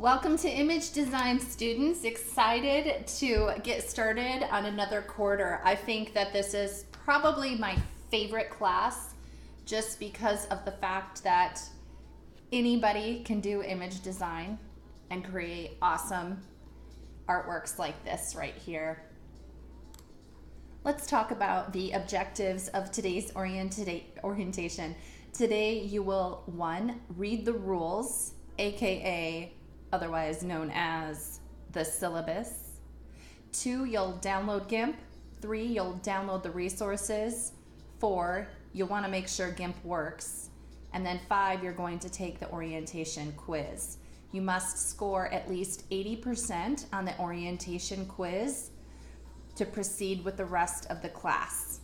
Welcome to Image Design students. Excited to get started on another quarter. I think that this is probably my favorite class just because of the fact that anybody can do image design and create awesome artworks like this right here. Let's talk about the objectives of today's orientation. Today you will, 1, read the rules, aka otherwise known as the syllabus. 2, you'll download GIMP. 3, you'll download the resources. 4, you'll want to make sure GIMP works. And then 5, you're going to take the orientation quiz. You must score at least 80% on the orientation quiz to proceed with the rest of the class.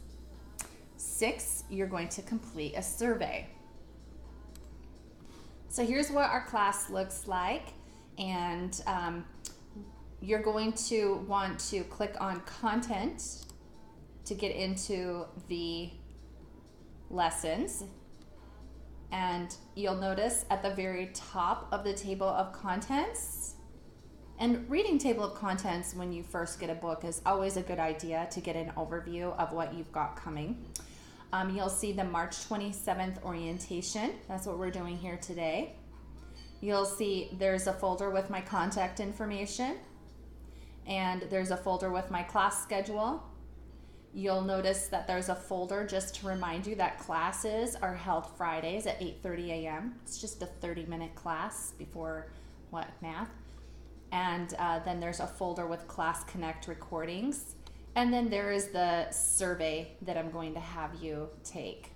6, you're going to complete a survey. So here's what our class looks like, and you're going to want to click on content to get into the lessons, and you'll notice at the very top of the table of contents, and reading table of contents when you first get a book is always a good idea to get an overview of what you've got coming. You'll see the March 27th orientation. That's what we're doing here today. You'll see there's a folder with my contact information, and there's a folder with my class schedule. You'll notice that there's a folder just to remind you that classes are held Fridays at 8:30 a.m. It's just a 30-minute class before math. And then there's a folder with Class Connect recordings. And then there is the survey that I'm going to have you take.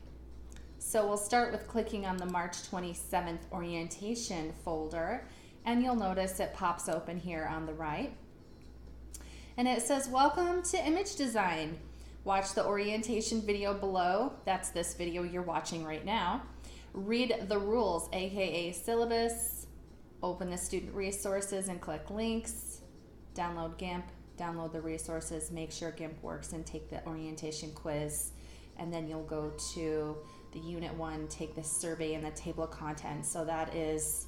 So we'll start with clicking on the March 27th orientation folder, and you'll notice it pops open here on the right. And it says, welcome to image design. Watch the orientation video below. That's this video you're watching right now. Read the rules, aka syllabus. Open the student resources and click links. Download GIMP. Download the resources, make sure GIMP works, and take the orientation quiz. And then you'll go to the Unit 1, take the survey and the table of contents. So that is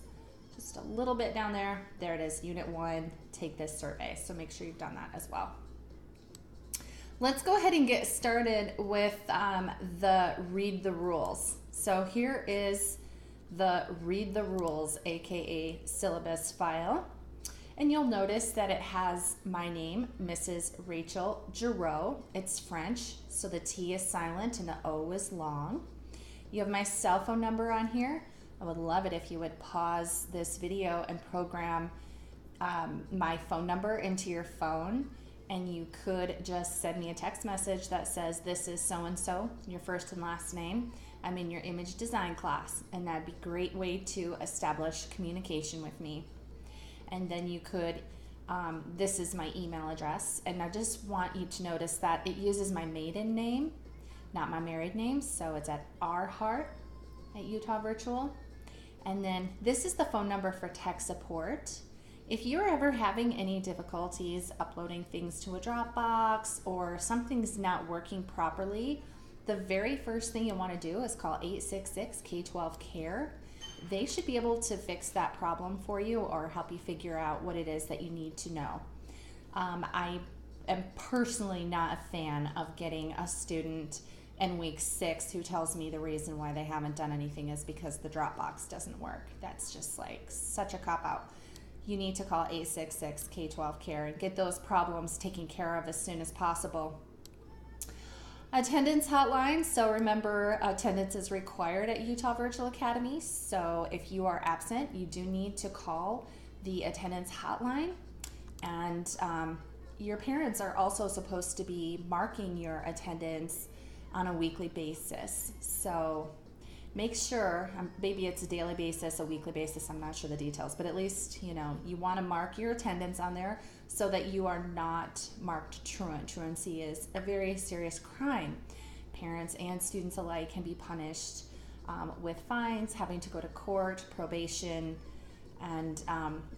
just a little bit down there. There it is, Unit 1, take this survey. So make sure you've done that as well. Let's go ahead and get started with the read the rules. So here is the read the rules, aka syllabus file. And you'll notice that it has my name, Mrs. Rachel Girot. It's French, so the T is silent and the O is long. You have my cell phone number on here. I would love it if you would pause this video and program my phone number into your phone, and you could just send me a text message that says, this is so-and-so, your first and last name. I'm in your image design class, and that'd be a great way to establish communication with me. And then you could, this is my email address, and I just want you to notice that it uses my maiden name, not my married name, so it's at rhart@Utah Virtual. And then this is the phone number for tech support. If you're ever having any difficulties uploading things to a Dropbox or something's not working properly, the very first thing you want to do is call 866-K12-CARE. They should be able to fix that problem for you or help you figure out what it is that you need to know. I am personally not a fan of getting a student in week 6 who tells me the reason why they haven't done anything is because the Dropbox doesn't work. That's just like such a cop-out. You need to call 866-K12-CARE and get those problems taken care of as soon as possible. Attendance hotline. So remember, attendance is required at Utah Virtual Academy. So if you are absent, you do need to call the attendance hotline. And your parents are also supposed to be marking your attendance on a weekly basis. So make sure, maybe it's a daily basis, a weekly basis, I'm not sure the details, but at least, you know, you want to mark your attendance on there so that you are not marked truant. Truancy is a very serious crime. Parents and students alike can be punished with fines, having to go to court, probation, and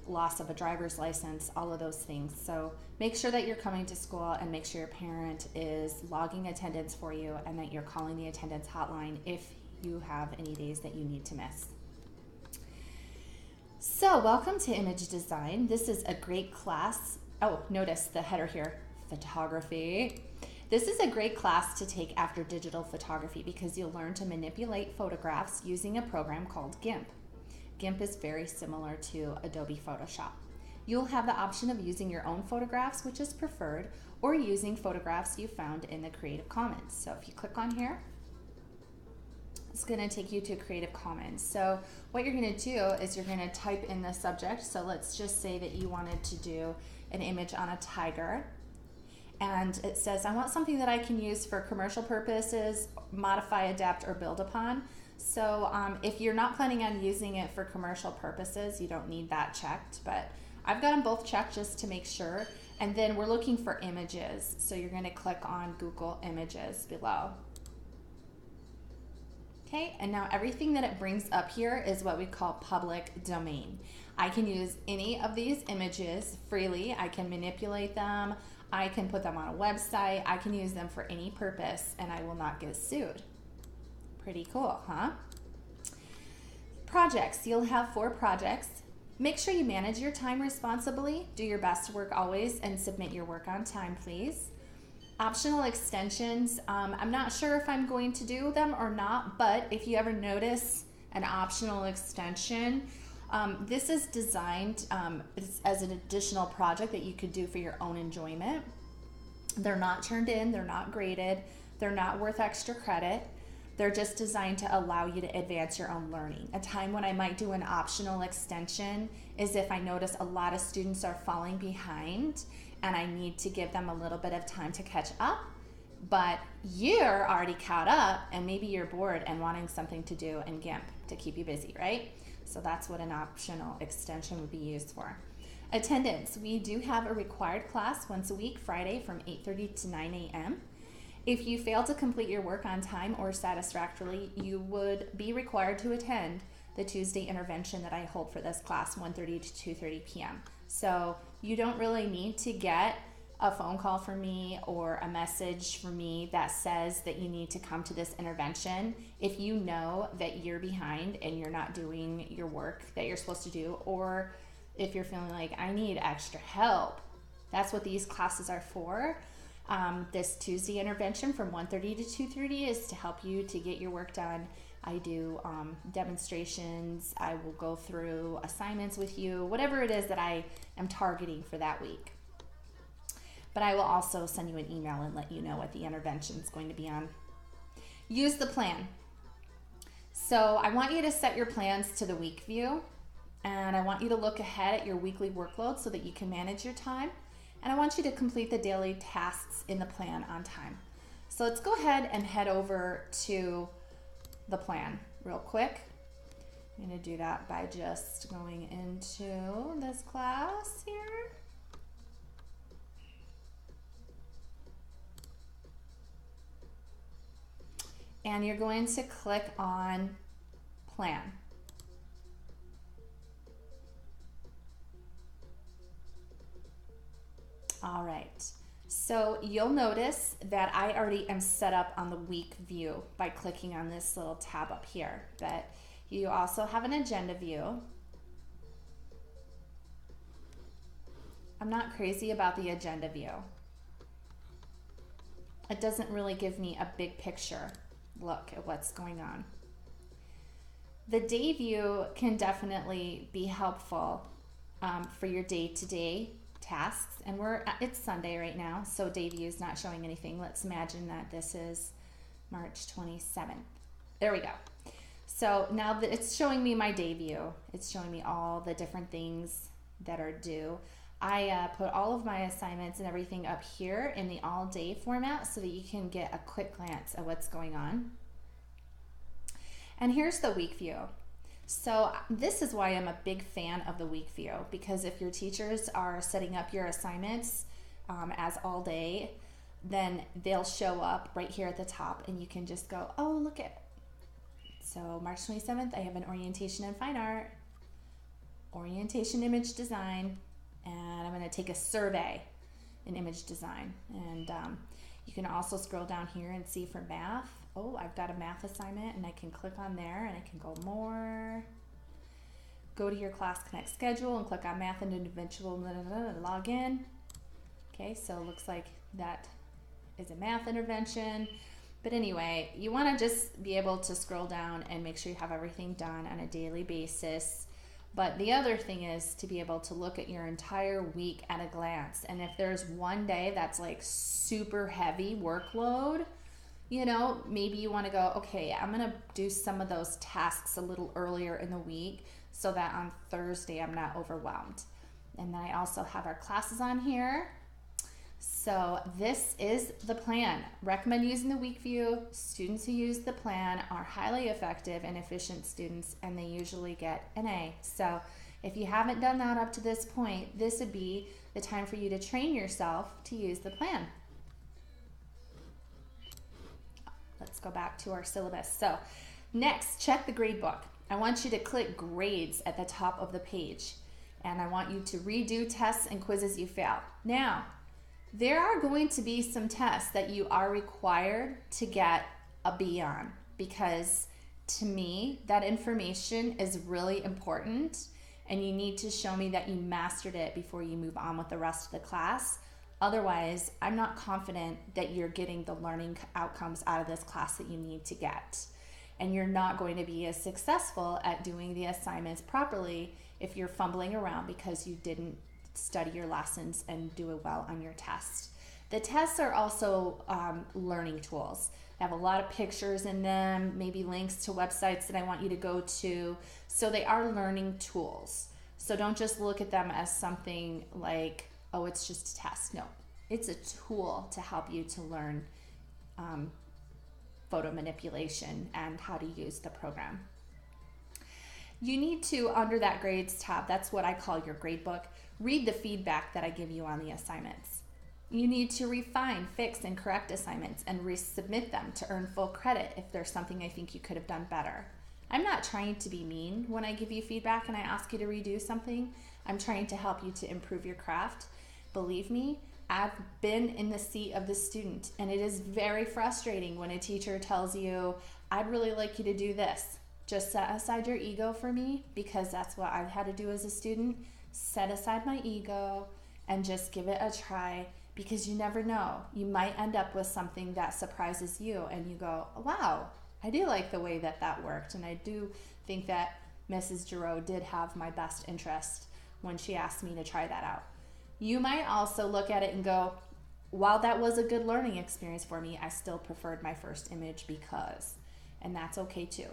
loss of a driver's license, all of those things. So make sure that you're coming to school and make sure your parent is logging attendance for you and that you're calling the attendance hotline if you have any days that you need to miss. So welcome to image design. This is a great class. Oh, notice the header here, photography. This is a great class to take after digital photography because you'll learn to manipulate photographs using a program called GIMP. GIMP is very similar to Adobe Photoshop. You'll have the option of using your own photographs, which is preferred, or using photographs you found in the Creative Commons. So if you click on here, it's going to take you to Creative Commons. So what you're going to do is you're going to type in the subject. So let's just say that you wanted to do an image on a tiger. And it says, I want something that I can use for commercial purposes, modify, adapt, or build upon. So if you're not planning on using it for commercial purposes, you don't need that checked. But I've got them both checked just to make sure. And then we're looking for images. So you're going to click on Google Images below. Okay, and now everything that it brings up here is what we call public domain. I can use any of these images freely. I can manipulate them. I can put them on a website. I can use them for any purpose and I will not get sued. Pretty cool, huh? Projects, you'll have 4 projects. Make sure you manage your time responsibly. Do your best work always and submit your work on time, please. Optional extensions, I'm not sure if I'm going to do them or not, but if you ever notice an optional extension, this is designed as an additional project that you could do for your own enjoyment. They're not turned in, they're not graded, they're not worth extra credit. They're just designed to allow you to advance your own learning. A time when I might do an optional extension is if I notice a lot of students are falling behind and I need to give them a little bit of time to catch up, but you're already caught up and maybe you're bored and wanting something to do in GIMP to keep you busy, right? So that's what an optional extension would be used for. Attendance, we do have a required class once a week, Friday from 8:30 to 9 a.m. If you fail to complete your work on time or satisfactorily, you would be required to attend the Tuesday intervention that I hold for this class, 1:30 to 2:30 p.m. So you don't really need to get a phone call from me or a message from me that says that you need to come to this intervention. If you know that you're behind and you're not doing your work that you're supposed to do, or if you're feeling like I need extra help, that's what these classes are for. This Tuesday intervention from 1:30 to 2:30 is to help you to get your work done. I do demonstrations. I will go through assignments with you, whatever it is that I am targeting for that week. But I will also send you an email and let you know what the intervention is going to be on. Use the plan. So I want you to set your plans to the week view, and I want you to look ahead at your weekly workload so that you can manage your time. And I want you to complete the daily tasks in the plan on time. So let's go ahead and head over to the plan real quick. I'm going to do that by just going into this class here. And you're going to click on plan. All right, so you'll notice that I already am set up on the week view by clicking on this little tab up here, but you also have an agenda view. I'm not crazy about the agenda view. It doesn't really give me a big picture look at what's going on. The day view can definitely be helpful for your day-to-day tasks, and it's Sunday right now, so day view is not showing anything. Let's imagine that this is March 27th. There we go. So now that it's showing me my day view, it's showing me all the different things that are due. I put all of my assignments and everything up here in the all day format so that you can get a quick glance at what's going on. And here's the week view. So this is why I'm a big fan of the week view, because if your teachers are setting up your assignments as all day, then they'll show up right here at the top and you can just go, oh, look at it. So March 27th, I have an orientation in fine art, orientation image design, and I'm going to take a survey in image design. And you can also scroll down here and see for math. Oh, I've got a math assignment, and I can click on there and I can go more. go to your Class Connect schedule and click on Math and Intervention, log in. Okay, so it looks like that is a math intervention. But anyway, you want to just be able to scroll down and make sure you have everything done on a daily basis. But the other thing is to be able to look at your entire week at a glance. And if there's one day that's like super heavy workload, you know, maybe you want to go, okay, I'm going to do some of those tasks a little earlier in the week so that on Thursday I'm not overwhelmed. And then I also have our classes on here. So this is the plan. Recommend using the week view. Students who use the plan are highly effective and efficient students, and they usually get an A. So if you haven't done that up to this point, this would be the time for you to train yourself to use the plan. Let's go back to our syllabus. So next, check the grade book. I want you to click grades at the top of the page, and I want you to redo tests and quizzes you failed. Now, there are going to be some tests that you are required to get a B on, because to me, that information is really important and you need to show me that you mastered it before you move on with the rest of the class. Otherwise, I'm not confident that you're getting the learning outcomes out of this class that you need to get. And you're not going to be as successful at doing the assignments properly if you're fumbling around because you didn't study your lessons and do it well on your test. The tests are also learning tools. I have a lot of pictures in them, maybe links to websites that I want you to go to. So they are learning tools. So don't just look at them as something like, oh, it's just a test. No, it's a tool to help you to learn photo manipulation and how to use the program. You need to, under that grades tab, that's what I call your grade book, read the feedback that I give you on the assignments. You need to refine, fix, and correct assignments and resubmit them to earn full credit if there's something I think you could have done better. I'm not trying to be mean when I give you feedback and I ask you to redo something. I'm trying to help you to improve your craft. Believe me, I've been in the seat of the student, and it is very frustrating when a teacher tells you, I'd really like you to do this. Just set aside your ego for me, because that's what I've had to do as a student. Set aside my ego and just give it a try, because you never know. You might end up with something that surprises you and you go, wow, I do like the way that that worked. And I do think that Mrs. Girot did have my best interest when she asked me to try that out. You might also look at it and go, while that was a good learning experience for me, I still preferred my first image because, and that's okay too.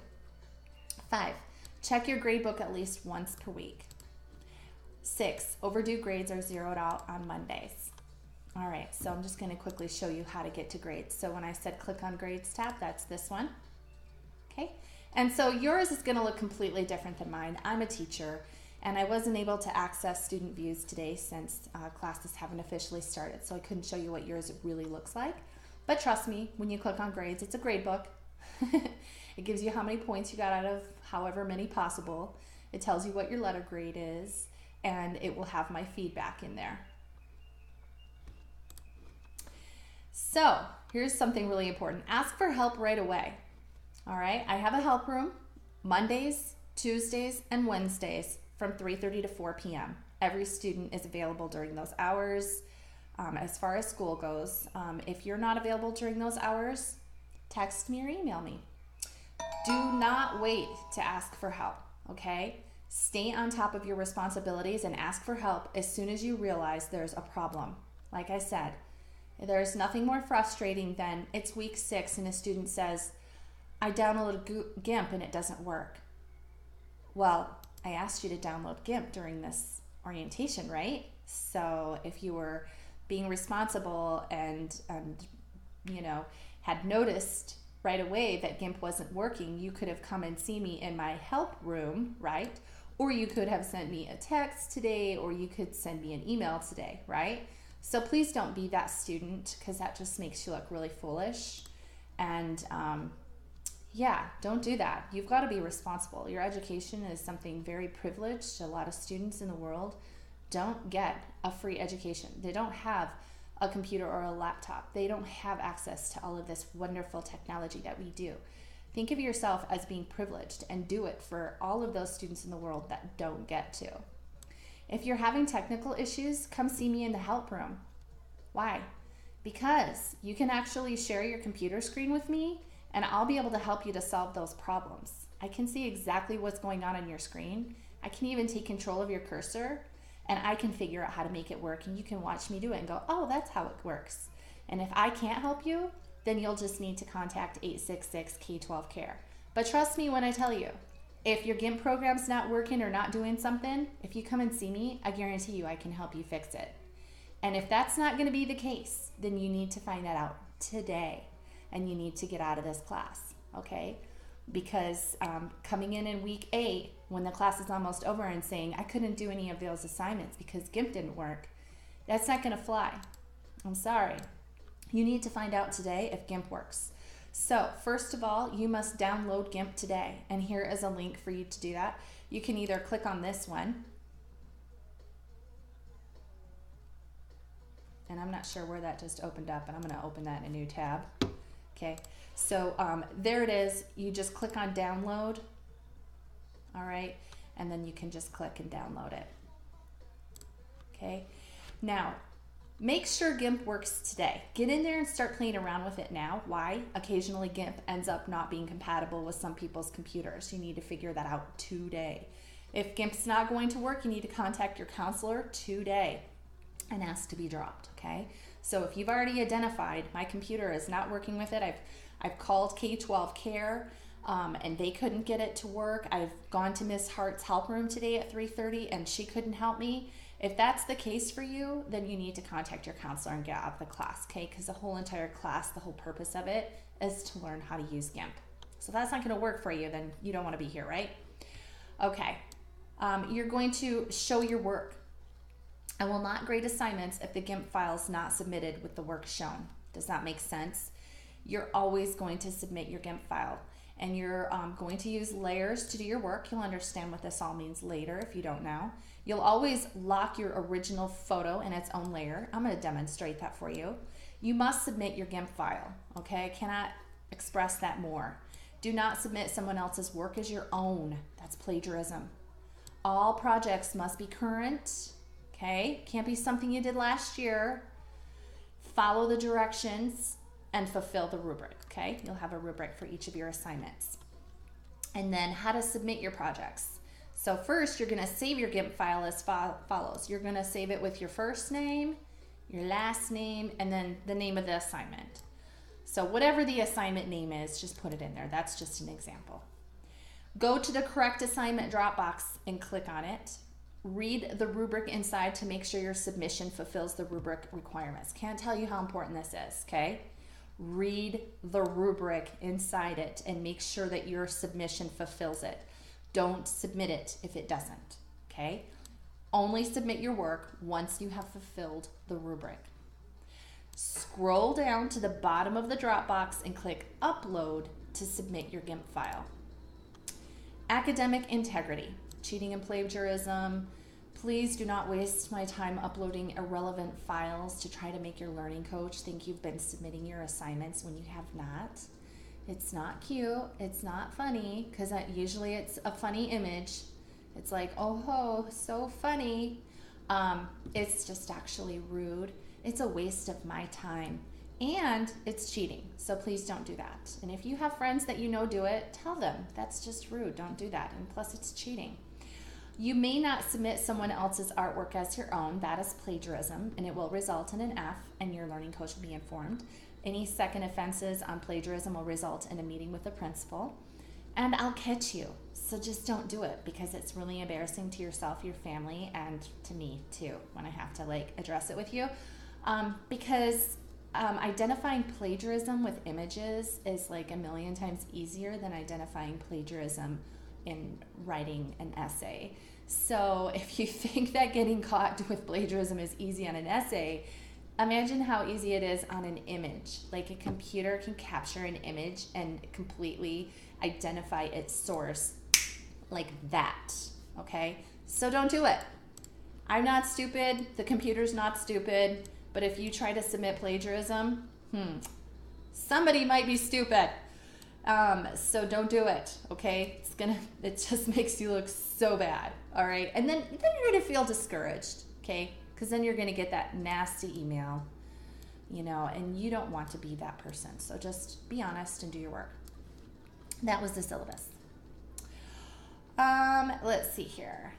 5, check your grade book at least once per week. 6, overdue grades are zeroed out on Mondays. All right, so I'm just going to quickly show you how to get to grades. So when I said click on grades tab, that's this one. Okay, and so yours is going to look completely different than mine. I'm a teacher, and I wasn't able to access student views today since classes haven't officially started, so I couldn't show you what yours really looks like. But trust me, when you click on grades, it's a grade book. It gives you how many points you got out of however many possible. It tells you what your letter grade is, and it will have my feedback in there. So here's something really important. Ask for help right away. All right, I have a help room Mondays, Tuesdays, and Wednesdays from 3:30 to 4 p.m. Every student is available during those hours. As far as school goes, if you're not available during those hours, text me or email me. Do not wait to ask for help, okay? Stay on top of your responsibilities and ask for help as soon as you realize there's a problem. Like I said, there's nothing more frustrating than it's week 6 and a student says, I downloaded GIMP and it doesn't work. Well, I asked you to download GIMP during this orientation, right? So if you were being responsible and you know, had noticed right away that GIMP wasn't working, you could have come and see me in my help room, right? Or you could have sent me a text today, or you could send me an email today, right? So please don't be that student, because that just makes you look really foolish. And yeah, don't do that. You've got to be responsible. Your education is something very privileged. A lot of students in the world don't get a free education. They don't have a computer or a laptop. They don't have access to all of this wonderful technology that we do. Think of yourself as being privileged and do it for all of those students in the world that don't get to. If you're having technical issues, come see me in the help room. Why? Because you can actually share your computer screen with me and I'll be able to help you to solve those problems. I can see exactly what's going on your screen. I can even take control of your cursor and I can figure out how to make it work, and you can watch me do it and go, oh, that's how it works. And if I can't help you, then you'll just need to contact 866-K12-CARE. But trust me when I tell you, if your GIMP program's not working or not doing something, if you come and see me, I guarantee you I can help you fix it. And if that's not going to be the case, then you need to find that out today, and you need to get out of this class, okay? Because coming in week 8, when the class is almost over, and saying, I couldn't do any of those assignments because GIMP didn't work, that's not going to fly. I'm sorry. You need to find out today if GIMP works. So first of all, you must download GIMP today, and here is a link for you to do that. You can either click on this one, and I'm not sure where that just opened up, and I'm going to open that in a new tab. Okay, so there it is. You just click on download, all right, and then you can just click and download it. Okay, now make sure GIMP works today. Get in there and start playing around with it now. Why? Occasionally GIMP ends up not being compatible with some people's computers. You need to figure that out today. If GIMP's not going to work, you need to contact your counselor today and ask to be dropped, okay? So if you've already identified my computer is not working with it, I've called K12-CARE and they couldn't get it to work. I've gone to Miss Hart's help room today at 3:30 and she couldn't help me. If that's the case for you, then you need to contact your counselor and get out of the class, okay? Because the whole entire class, the whole purpose of it is to learn how to use GIMP. So if that's not gonna work for you, then you don't wanna be here, right? Okay, you're going to show your work. I will not grade assignments if the GIMP file is not submitted with the work shown. Does that make sense? You're always going to submit your GIMP file, and you're going to use layers to do your work. You'll understand what this all means later if you don't know. You'll always lock your original photo in its own layer. I'm going to demonstrate that for you. You must submit your GIMP file, okay? I cannot express that more. Do not submit someone else's work as your own. That's plagiarism. All projects must be current. Okay, can't be something you did last year. Follow the directions and fulfill the rubric, okay? You'll have a rubric for each of your assignments. And then how to submit your projects. So first, you're gonna save your GIMP file as follows. You're gonna save it with your first name, your last name, and then the name of the assignment. So whatever the assignment name is, just put it in there. That's just an example. Go to the correct assignment Dropbox and click on it. Read the rubric inside to make sure your submission fulfills the rubric requirements. Can't tell you how important this is, okay? Read the rubric inside it and make sure that your submission fulfills it. Don't submit it if it doesn't, okay? Only submit your work once you have fulfilled the rubric. Scroll down to the bottom of the Dropbox and click Upload to submit your GIMP file. Academic integrity. Cheating and plagiarism. Please do not waste my time uploading irrelevant files to try to make your learning coach think you've been submitting your assignments when you have not. It's not cute, it's not funny, because usually it's a funny image. It's like, oh ho, so funny. It's just actually rude. It's a waste of my time. And it's cheating, so please don't do that. And if you have friends that you know do it, tell them that's just rude, don't do that. And plus it's cheating. You may not submit someone else's artwork as your own. That is plagiarism, and it will result in an F, and your learning coach will be informed. Any second offenses on plagiarism will result in a meeting with the principal, and I'll catch you. So just don't do it, because it's really embarrassing to yourself, your family, and to me too, when I have to address it with you. Because identifying plagiarism with images is like a million times easier than identifying plagiarism in writing an essay. So if you think that getting caught with plagiarism is easy on an essay, imagine how easy it is on an image. Like a computer can capture an image and completely identify its source like that, okay? So don't do it. I'm not stupid, the computer's not stupid, but if you try to submit plagiarism, somebody might be stupid. So don't do it, okay? It just makes you look so bad, all right? And then you're gonna feel discouraged, okay? Because then you're gonna get that nasty email, you know, and you don't want to be that person. So just be honest and do your work. That was the syllabus. Let's see here.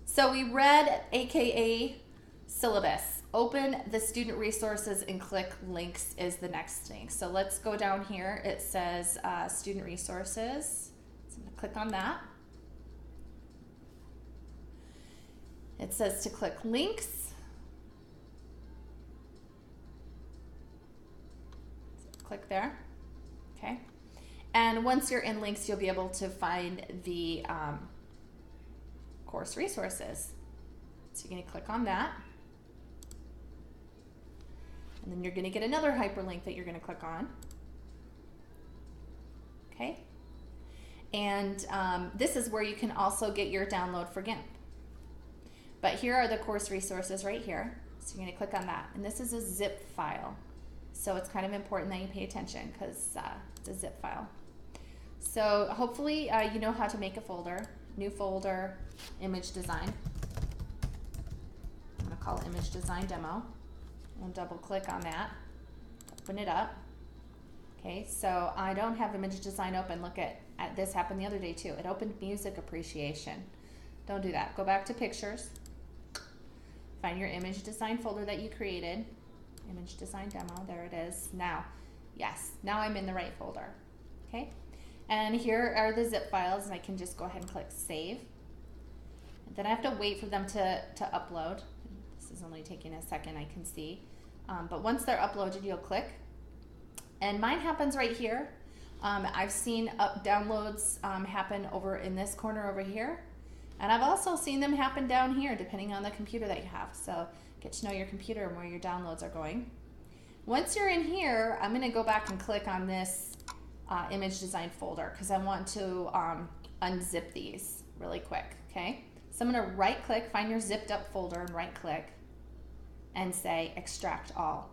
So we read AKA syllabus. Open the student resources and click links is the next thing. So let's go down here. It says student resources. So I'm going to click on that. It says to click links. So click there. Okay. And once you're in links, you'll be able to find the course resources. So you're going to click on that. And then you're going to get another hyperlink that you're going to click on. Okay. And this is where you can also get your download for GIMP. But here are the course resources right here. So you're going to click on that. And this is a zip file. So it's kind of important that you pay attention because it's a zip file. So hopefully you know how to make a folder. New folder, image design. I'm going to call it image design demo. We'll double click on that, open it up. Okay, so I don't have image design open. Look at this happened the other day too. It opened music appreciation. Don't do that. Go back to pictures. Find your image design folder that you created. Image design demo, there it is. Now, yes, now I'm in the right folder. Okay, and here are the zip files, and I can just go ahead and click save. And then I have to wait for them to upload. This is only taking a second, I can see. But once they're uploaded, you'll click. And mine happens right here. I've seen downloads happen over in this corner over here. And I've also seen them happen down here, depending on the computer that you have. So get to know your computer and where your downloads are going. Once you're in here, I'm going to go back and click on this image design folder because I want to unzip these really quick. Okay. So I'm going to right click, find your zipped up folder and right click and say extract all.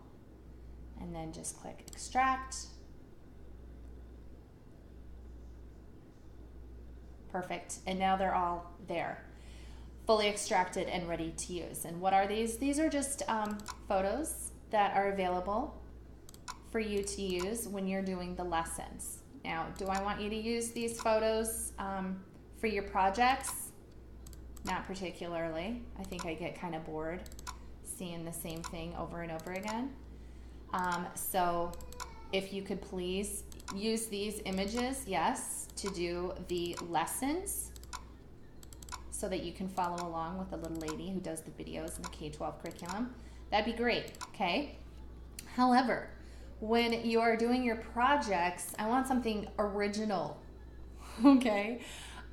And then just click extract. Perfect. And now they're all there, fully extracted and ready to use. And what are these? These are just photos that are available for you to use when you're doing the lessons. Now, do I want you to use these photos for your projects? Not particularly. I think I get kind of bored seeing the same thing over and over again. So if you could please use these images, yes, to do the lessons so that you can follow along with the little lady who does the videos in the K-12 curriculum. That'd be great, okay? However, when you are doing your projects, I want something original, okay?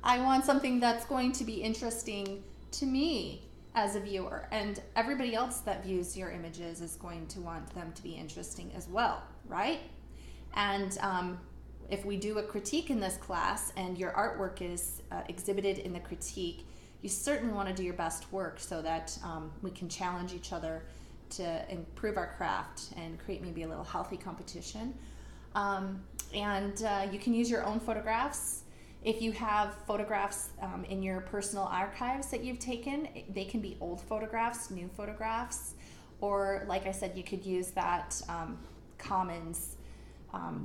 I want something that's going to be interesting to me as a viewer, and everybody else that views your images is going to want them to be interesting as well, right? And if we do a critique in this class and your artwork is exhibited in the critique, you certainly want to do your best work so that we can challenge each other to improve our craft and create maybe a little healthy competition. You can use your own photographs. If you have photographs in your personal archives that you've taken, they can be old photographs, new photographs, or like I said, you could use that Commons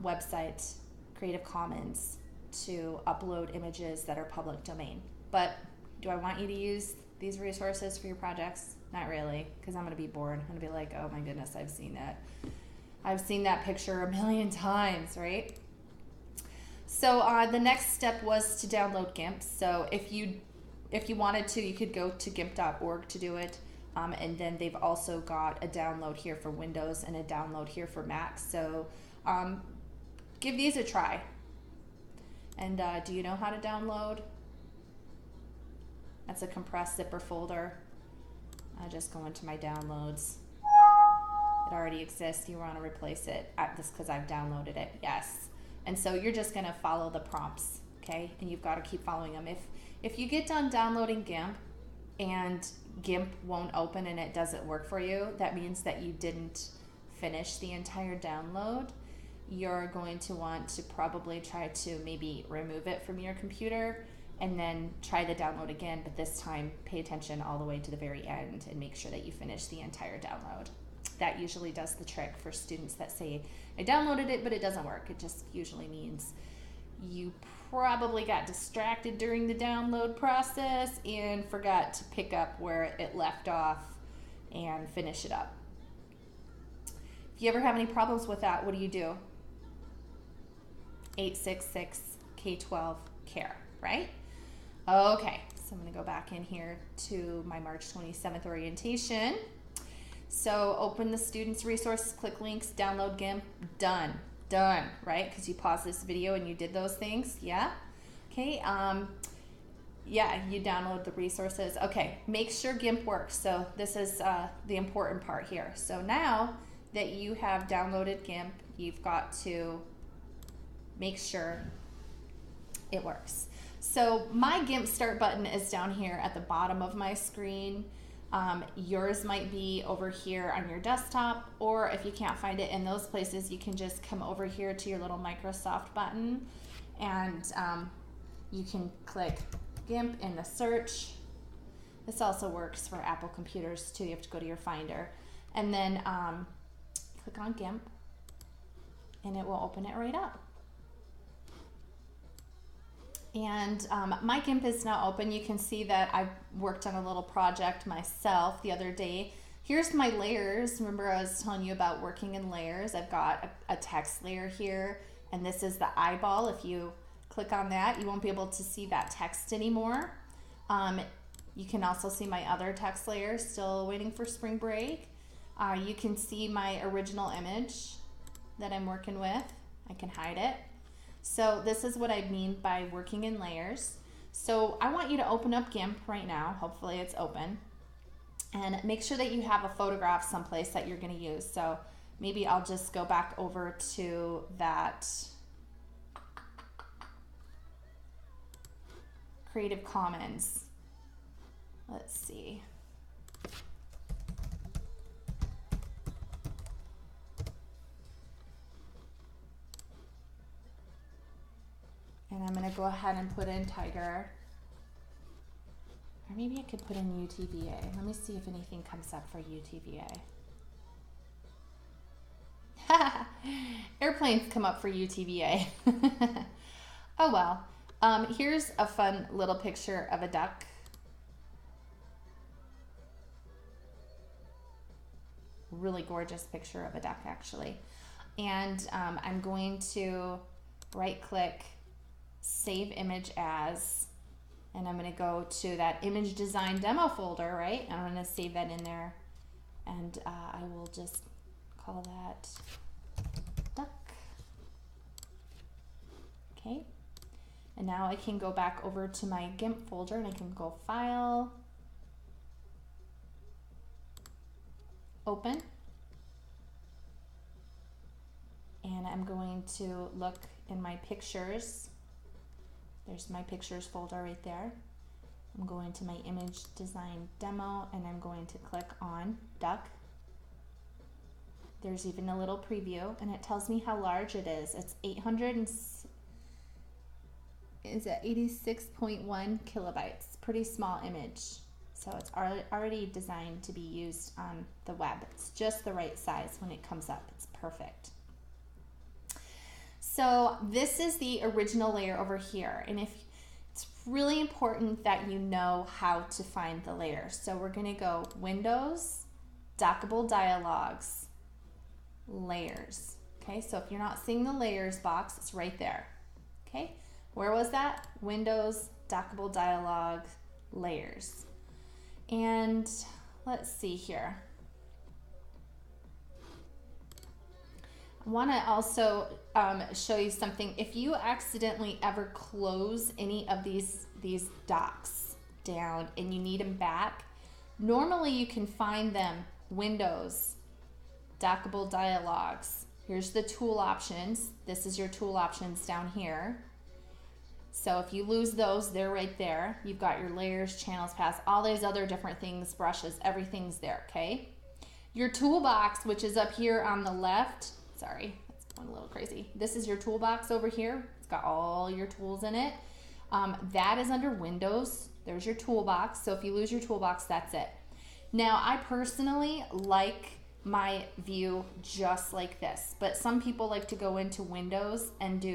website, Creative Commons, to upload images that are public domain. But do I want you to use these resources for your projects? Not really, because I'm going to be bored. I'm going to be like, oh my goodness, I've seen that. I've seen that picture a million times, right? So the next step was to download GIMP. So if you wanted to, you could go to gimp.org to do it. And then they've also got a download here for Windows and a download here for Mac. So give these a try. And do you know how to download? That's a compressed zipper folder. I just go into my downloads. It already exists. You want to replace it. This because I've downloaded it. Yes. And so you're just going to follow the prompts, okay? And you've got to keep following them. If you get done downloading GIMP and GIMP won't open and it doesn't work for you, that means that you didn't finish the entire download. you're going to want to probably try to maybe remove it from your computer and then try the download again, but this time pay attention all the way to the very end and make sure that you finish the entire download. That usually does the trick for students that say, I downloaded it, but it doesn't work. It just usually means you probably got distracted during the download process and forgot to pick up where it left off and finish it up. If you ever have any problems with that, what do? 866 K12 CARE, right? Okay, so I'm going to go back in here to my March 27th orientation. So open the students' resources, click links, download GIMP, done, right? Because you paused this video and you did those things, yeah? Okay, yeah, you download the resources. Okay, make sure GIMP works. So this is the important part here. So now that you have downloaded GIMP, you've got to make sure it works. So my GIMP start button is down here at the bottom of my screen. Yours might be over here on your desktop, or if you can't find it in those places, you can just come over here to your little Microsoft button and you can click GIMP in the search. This also works for Apple computers too. You have to go to your Finder and then click on GIMP and it will open it right up. And my GIMP is now open. You can see that I worked on a little project myself the other day. Here's my layers. Remember I was telling you about working in layers. I've got a text layer here, and this is the eyeball. If you click on that, you won't be able to see that text anymore. You can also see my other text layers, still waiting for spring break. You can see my original image that I'm working with. I can hide it. So this is what I mean by working in layers. So I want you to open up GIMP right now. Hopefully it's open. And make sure that you have a photograph someplace that you're going to use. So maybe I'll just go back over to that Creative Commons. Let's see. And I'm going to go ahead and put in Tiger. Or maybe I could put in UTVA. Let me see if anything comes up for UTVA. Airplanes come up for UTVA. Oh well. Here's a fun little picture of a duck. Really gorgeous picture of a duck, actually. And I'm going to right-click, save image as, and I'm going to go to that image design demo folder, right? I'm going to save that in there, and I will just call that duck. Okay, and now I can go back over to my GIMP folder and I can go File, Open, and I'm going to look in my pictures. There's my pictures folder right there. I'm going to my image design demo and I'm going to click on duck. There's even a little preview and it tells me how large it is. It's 86.1 kilobytes. Pretty small image. So it's already designed to be used on the web. It's just the right size when it comes up. It's perfect. So this is the original layer over here, and it's really important that you know how to find the layers. So we're going to go Windows, Dockable Dialogues, Layers. Okay, so if you're not seeing the layers box, it's right there. Okay, where was that? Windows, Dockable Dialog, Layers. And let's see here. I want to also show you something. If you accidentally ever close any of these docs down and you need them back, normally you can find them Windows, Dockable Dialogues. Here's the tool options. This is your tool options down here. So if you lose those, they're right there. You've got your layers, channels, paths, all these other different things, brushes, everything's there, okay? Your toolbox, which is up here on the left, sorry, let's Going a little crazy. This is your toolbox over here. It's got all your tools in it. That is under Windows. There's your toolbox. So if you lose your toolbox, that's it. Now, I personally like my view just like this, but some people like to go into Windows and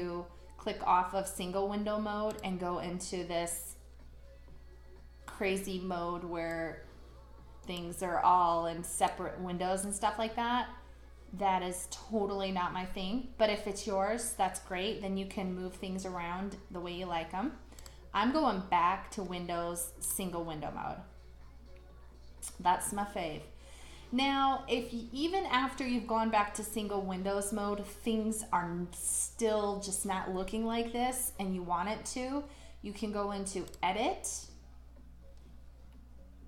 click off of single window mode and go into this crazy mode where things are all in separate windows and stuff like that. That is totally not my thing, but if it's yours, that's great. Then you can move things around the way you like them. I'm going back to Windows single window mode. That's my fave. Now, if you, even after you've gone back to single windows mode, things are still just not looking like this and you want it to, you can go into Edit,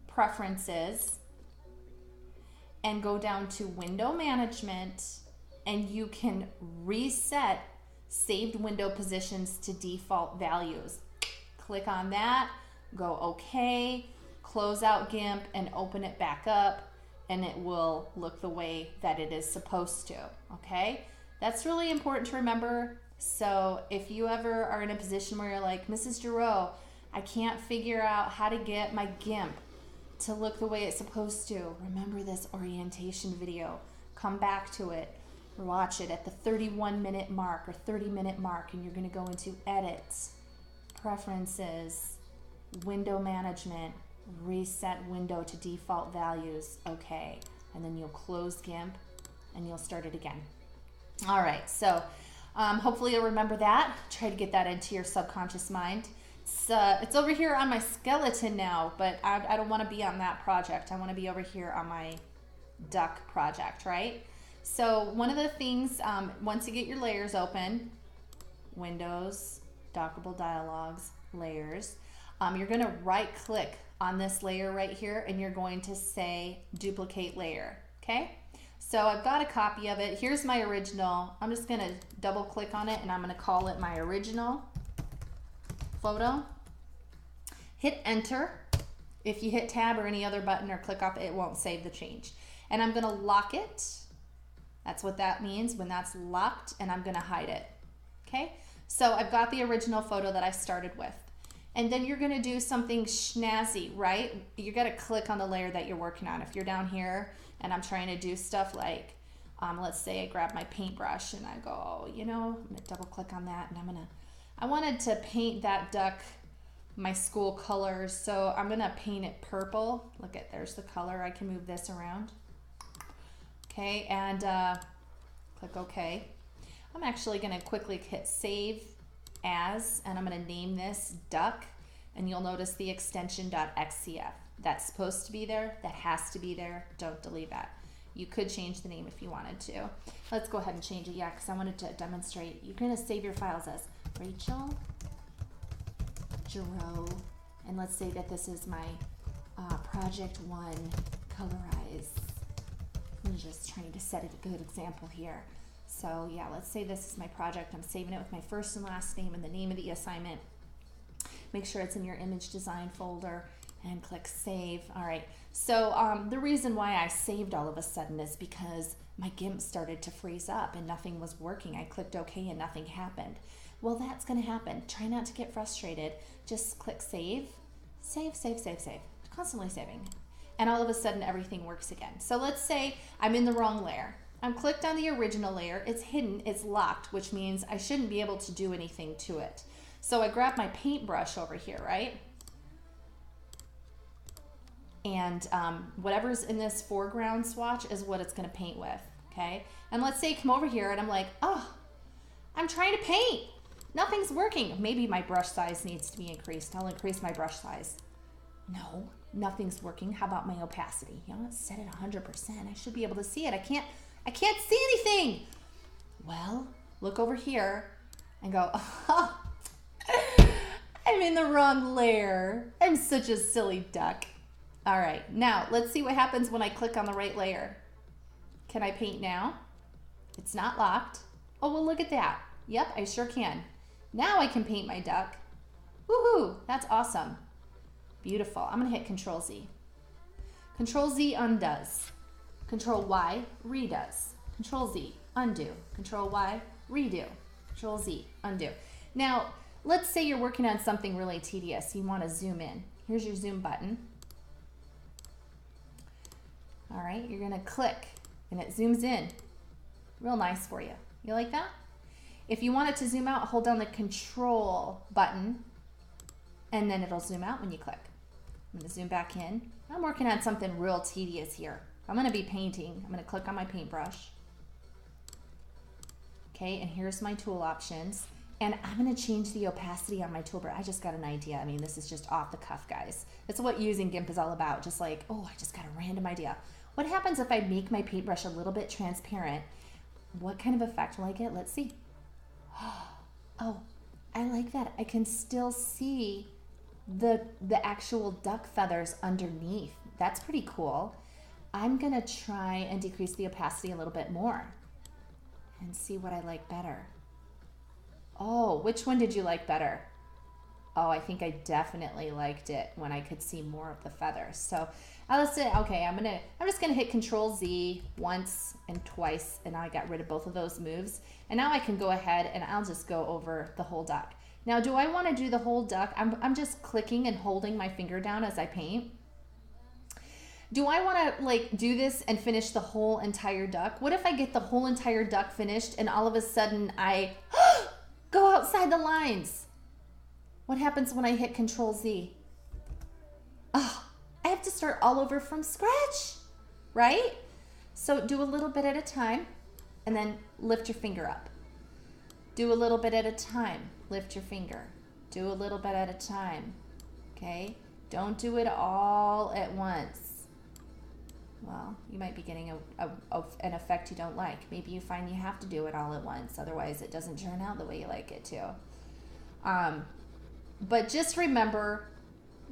Preferences, and go down to Window Management, and you can reset saved window positions to default values. Click on that, go OK, close out GIMP and open it back up, and it will look the way that it is supposed to, okay? That's really important to remember. So if you ever are in a position where you're like, Mrs. Girot, I can't figure out how to get my GIMP to look the way it's supposed to, remember this orientation video. Come back to it, watch it at the 31-minute mark or 30-minute mark, and you're gonna go into Edit, Preferences, Window Management, reset window to default values, okay, and then you'll close GIMP and you'll start it again. All right, so hopefully you'll remember that. Try to get that into your subconscious mind. It's over here on my skeleton now, but I don't want to be on that project. I want to be over here on my duck project, right? So one of the things, once you get your layers open, Windows, Dockable Dialogues, Layers, you're going to right click on this layer right here and you're going to say Duplicate Layer, okay? So I've got a copy of it. Here's my original. I'm just going to double click on it and I'm going to call it my original photo. Hit enter. If you hit tab or any other button or click off, it won't save the change. And I'm going to lock it. That's what that means when that's locked, and I'm going to hide it. Okay? So I've got the original photo that I started with. And then you're going to do something snazzy, right? You got to click on the layer that you're working on. If you're down here and I'm trying to do stuff like, let's say I grab my paintbrush and I go, you know, I'm going to double click on that, and I wanted to paint that duck my school colors, so I'm gonna paint it purple. Look at, there's the color. I can move this around. Okay, and click OK. I'm actually gonna quickly hit Save As, and I'm gonna name this Duck, and you'll notice the extension .xcf. That's supposed to be there. That has to be there. Don't delete that. You could change the name if you wanted to. Let's go ahead and change it, yeah, because I wanted to demonstrate. You're gonna save your files as Rachel Girot, and let's say that this is my project 1 colorize. I'm just trying to set a good example here. So yeah, let's say this is my project. I'm saving it with my first and last name and the name of the assignment. Make sure it's in your image design folder and click save. All right, so the reason why I saved all of a sudden is because my GIMP started to freeze up and nothing was working. I clicked OK and nothing happened. Well, that's going to happen. Try not to get frustrated. Just click save, save, save, save, save. Constantly saving. And all of a sudden everything works again. So let's say I'm in the wrong layer. I'm clicked on the original layer. It's hidden, it's locked, which means I shouldn't be able to do anything to it. So I grab my paintbrush over here, right? And whatever's in this foreground swatch is what it's going to paint with, okay? And let's say I come over here and I'm like, oh, I'm trying to paint. Nothing's working. Maybe my brush size needs to be increased. I'll increase my brush size. No, nothing's working. How about my opacity? You know, set it 100%. I should be able to see it. I can't see anything. Well, look over here and go, oh, I'm in the wrong layer. I'm such a silly duck. All right, now let's see what happens when I click on the right layer. Can I paint now? It's not locked. Oh, well, look at that. Yep, I sure can. Now I can paint my duck. Woohoo, that's awesome. Beautiful. I'm gonna hit Control Z. Control Z undoes. Control Y redoes. Control Z undo. Control Y redo, Control Z, undo. Now, let's say you're working on something really tedious. You want to zoom in. Here's your zoom button. All right, you're gonna click and it zooms in. Real nice for you. You like that? If you want it to zoom out, hold down the Control button and then it'll zoom out when you click. I'm gonna zoom back in. I'm working on something real tedious here. I'm gonna be painting. I'm gonna click on my paintbrush. Okay, and here's my tool options. And I'm gonna change the opacity on my toolbar. I just got an idea. I mean, this is just off the cuff, guys. That's what using GIMP is all about. Just like, oh, I just got a random idea. What happens if I make my paintbrush a little bit transparent? What kind of effect will I get? Let's see. Oh, I like that. I can still see the actual duck feathers underneath. That's pretty cool. I'm gonna try and decrease the opacity a little bit more and see what I like better. Oh, which one did you like better? Oh, I think I definitely liked it when I could see more of the feathers. So I'll say, okay, I'm just gonna hit Control Z once and twice, and now I got rid of both of those moves. And now I can go ahead and I'll just go over the whole duck. Now, do I want to do the whole duck? I'm just clicking and holding my finger down as I paint. Do I want to like do this and finish the whole entire duck? What if I get the whole entire duck finished and all of a sudden I go outside the lines? What happens when I hit Control Z? Oh, I have to start all over from scratch, right? So do a little bit at a time and then lift your finger up. Do a little bit at a time, lift your finger. Do a little bit at a time, okay? Don't do it all at once. Well, you might be getting an effect you don't like. Maybe you find you have to do it all at once, otherwise it doesn't turn out the way you like it to. But just remember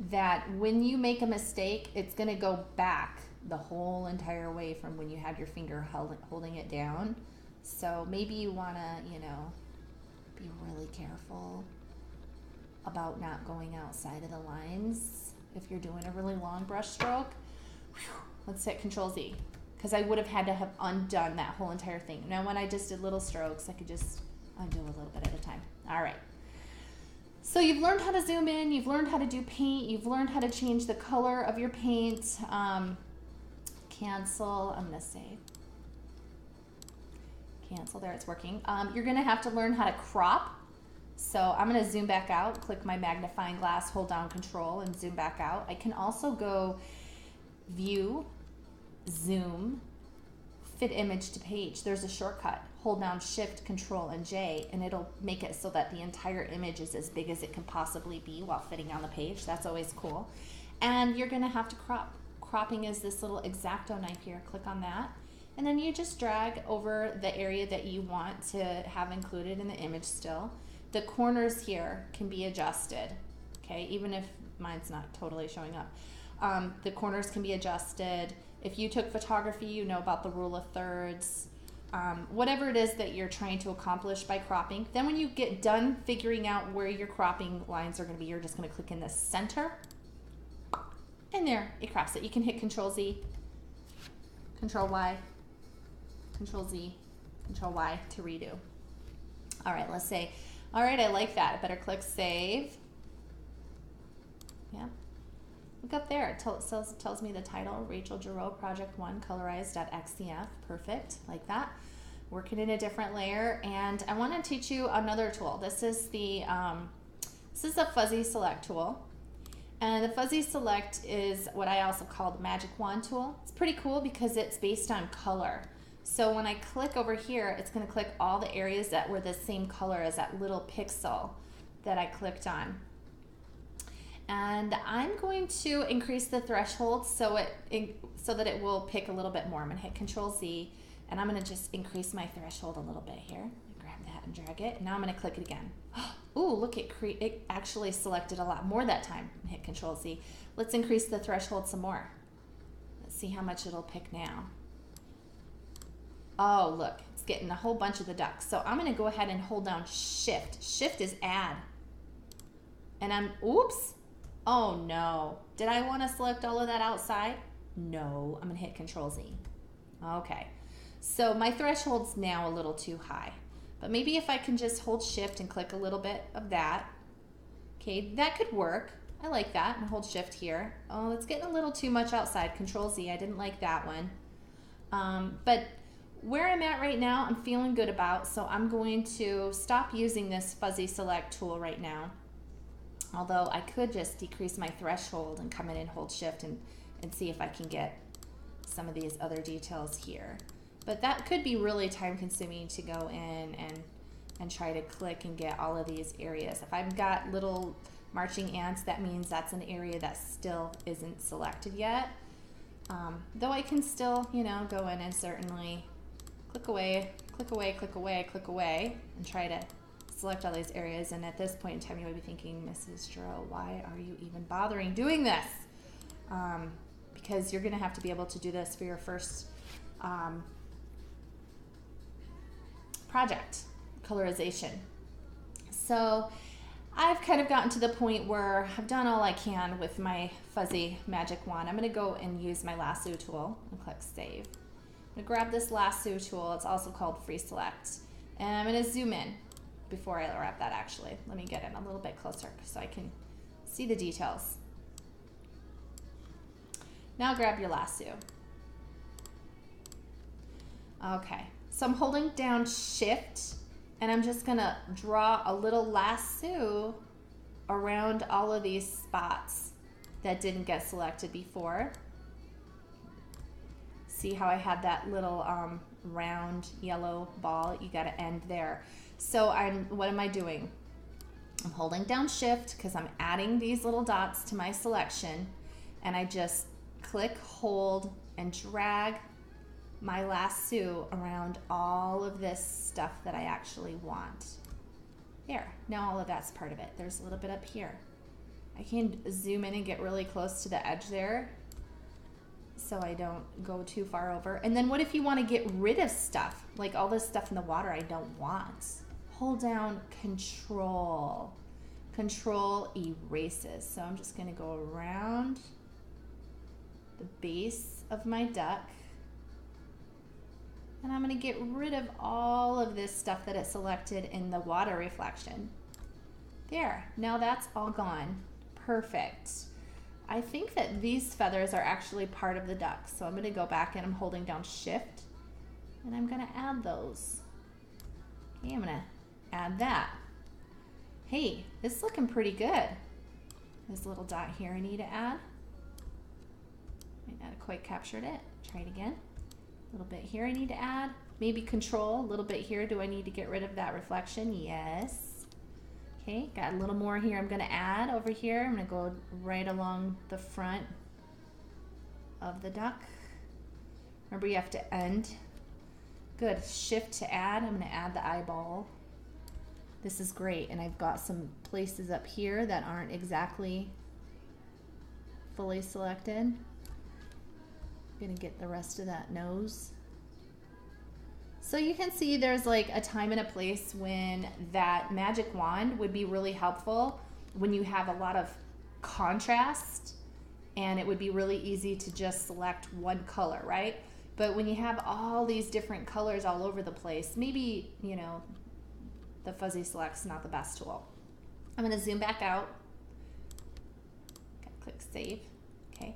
that when you make a mistake, it's gonna go back the whole entire way from when you had your finger holding it down. So maybe you wanna, be really careful about not going outside of the lines if you're doing a really long brush stroke. Let's hit Control Z, because I would have had to have undone that whole entire thing. Now when I just did little strokes, I could just undo a little bit at a time. All right. So you've learned how to zoom in, you've learned how to do paint, you've learned how to change the color of your paint. Cancel, I'm gonna say, cancel, there, it's working. You're gonna have to learn how to crop. So I'm gonna zoom back out, click my magnifying glass, hold down Control and zoom back out. I can also go View, Zoom, Fit Image to Page. There's a shortcut. Hold down Shift, Control, and J, and it'll make it so that the entire image is as big as it can possibly be while fitting on the page. That's always cool. And you're gonna have to crop. Cropping is this little X-Acto knife here. Click on that. And then you just drag over the area that you want to have included in the image still. The corners here can be adjusted, okay, even if mine's not totally showing up. The corners can be adjusted. If you took photography, you know about the rule of thirds. Whatever it is that you're trying to accomplish by cropping. Then when you get done figuring out where your cropping lines are going to be, you're just going to click in the center. And there, it crops it. You can hit Control Z, Control Y, Control Z, Control Y to redo. All right, let's say, all right, I like that. I better click Save. Yeah. Look up there. It tells me the title, Rachel Girot, Project 1, colorized.xcf. Perfect, like that. Working in a different layer. And I want to teach you another tool. This is the fuzzy select tool. And the fuzzy select is what I also call the magic wand tool. It's pretty cool because it's based on color. So when I click over here, it's going to click all the areas that were the same color as that little pixel that I clicked on. And I'm going to increase the threshold so that it will pick a little bit more. I'm going to hit Control Z, and I'm going to just increase my threshold a little bit here. Grab that and drag it. Now I'm going to click it again. Ooh, look, it actually selected a lot more that time. Hit Control Z. Let's increase the threshold some more. Let's see how much it'll pick now. Oh, look, it's getting a whole bunch of the ducks. So I'm going to go ahead and hold down Shift. Shift is add. And oops. Oh no. Did I want to select all of that outside? No. I'm going to hit Control Z. Okay. So my threshold's now a little too high. But maybe if I can just hold shift and click a little bit of that. Okay, that could work. I like that, and hold shift here. Oh, it's getting a little too much outside. Control Z, I didn't like that one. But where I'm at right now, I'm feeling good about, so I'm going to stop using this fuzzy select tool right now. Although I could just decrease my threshold and come in and hold shift and see if I can get some of these other details here. But that could be really time consuming to go in and try to click and get all of these areas. If I've got little marching ants, that means that's an area that still isn't selected yet. Though I can still, you know, go in and certainly click away, click away, click away, click away, and try to select all these areas. And at this point in time, you might be thinking, Mrs. Girot, why are you even bothering doing this? Because you're going to have to be able to do this for your first project, colorization. So I've kind of gotten to the point where I've done all I can with my fuzzy magic wand. I'm going to go and use my lasso tool and click save. I'm going to grab this lasso tool. It's also called free select. And I'm going to zoom in before I wrap that actually. Let me get in a little bit closer so I can see the details. Now grab your lasso. Okay, so I'm holding down shift and I'm just gonna draw a little lasso around all of these spots that didn't get selected before. See how I had that little round yellow ball? You gotta end there. So what am I doing? I'm holding down shift because I'm adding these little dots to my selection, and I just click, hold, and drag my lasso around all of this stuff that I actually want. There, now all of that's part of it. There's a little bit up here. I can zoom in and get really close to the edge there so I don't go too far over. And then what if you want to get rid of stuff, like all this stuff in the water I don't want? Hold down control. Control erases. So I'm just gonna go around the base of my duck, and I'm going to get rid of all of this stuff that it selected in the water reflection. There, now that's all gone. Perfect. I think that these feathers are actually part of the duck, so I'm going to go back and I'm holding down shift, and I'm going to add those. Okay, I'm going to add that. Hey, this is looking pretty good. This little dot here I need to add. Might not have quite captured it. Try it again. A little bit here I need to add. Maybe control, a little bit here. Do I need to get rid of that reflection? Yes. Okay, got a little more here I'm gonna add over here. I'm gonna go right along the front of the duck. Remember, you have to end. Good, shift to add. I'm gonna add the eyeball. This is great, and I've got some places up here that aren't exactly fully selected. Gonna get the rest of that nose. So you can see there's like a time and a place when that magic wand would be really helpful when you have a lot of contrast, and it would be really easy to just select one color, right? But when you have all these different colors all over the place, maybe, you know, the fuzzy select's not the best tool. I'm gonna zoom back out. Click save. Okay.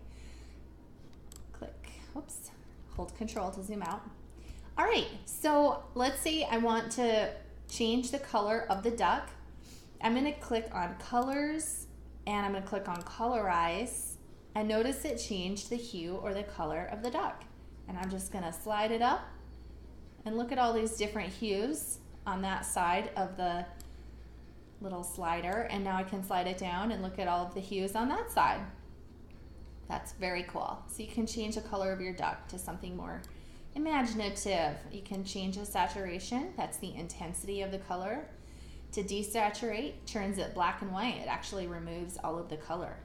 Oops, hold control to zoom out. All right, so let's say I want to change the color of the duck. I'm gonna click on colors, and I'm gonna click on colorize, and notice it changed the hue or the color of the duck. And I'm just gonna slide it up, and look at all these different hues on that side of the little slider, and now I can slide it down and look at all of the hues on that side. That's very cool. So you can change the color of your duck to something more imaginative. You can change the saturation, that's the intensity of the color. To desaturate, turns it black and white. It actually removes all of the color.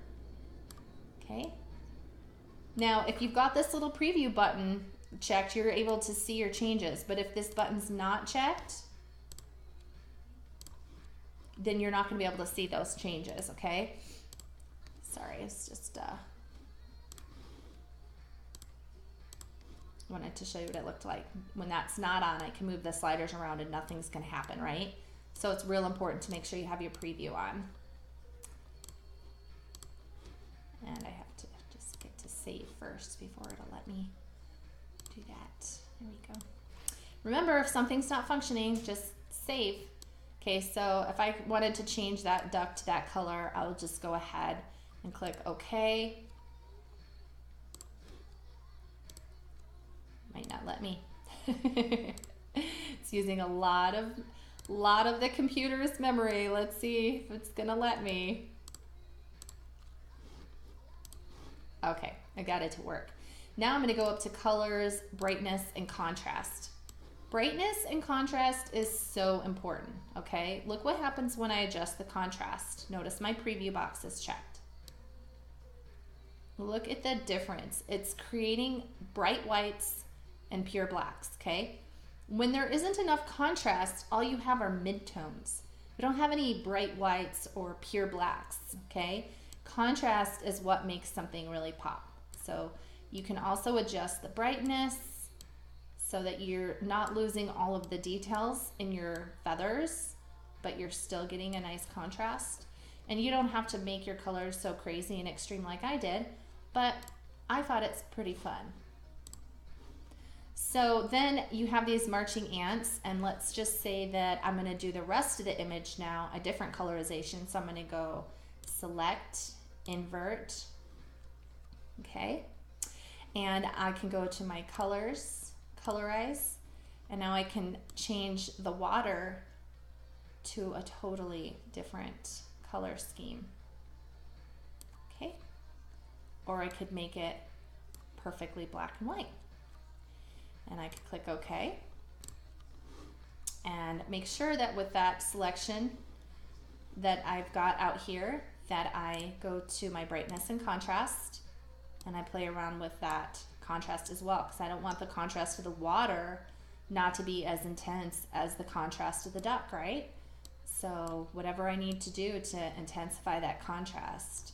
Okay. Now, if you've got this little preview button checked, you're able to see your changes. But if this button's not checked, then you're not going to be able to see those changes, okay? Sorry, it's just Wanted to show you what it looked like. When that's not on, I can move the sliders around and nothing's going to happen, right? So it's real important to make sure you have your preview on. And I have to just get to save first before it'll let me do that. There we go. Remember, if something's not functioning, just save. Okay, so if I wanted to change that duck to that color, I'll just go ahead and click OK. Might not let me. It's using a lot of the computer's memory. Let's see if it's gonna let me. Okay, I got it to work. Now I'm gonna go up to colors, brightness, and contrast. Brightness and contrast is so important, okay? Look what happens when I adjust the contrast. Notice my preview box is checked. Look at the difference. It's creating bright whites and pure blacks, okay? When there isn't enough contrast, all you have are midtones. You don't have any bright whites or pure blacks, okay? Contrast is what makes something really pop. So you can also adjust the brightness so that you're not losing all of the details in your feathers, but you're still getting a nice contrast. And you don't have to make your colors so crazy and extreme like I did, but I thought it's pretty fun. So then you have these marching ants, and let's just say that I'm gonna do the rest of the image now, a different colorization. So I'm gonna go select, invert, okay? And I can go to my colors, colorize, and now I can change the water to a totally different color scheme, okay? Or I could make it perfectly black and white. And I could click OK. And make sure that with that selection that I've got out here, that I go to my brightness and contrast, and I play around with that contrast as well, because I don't want the contrast of the water not to be as intense as the contrast of the duck, right? So whatever I need to do to intensify that contrast,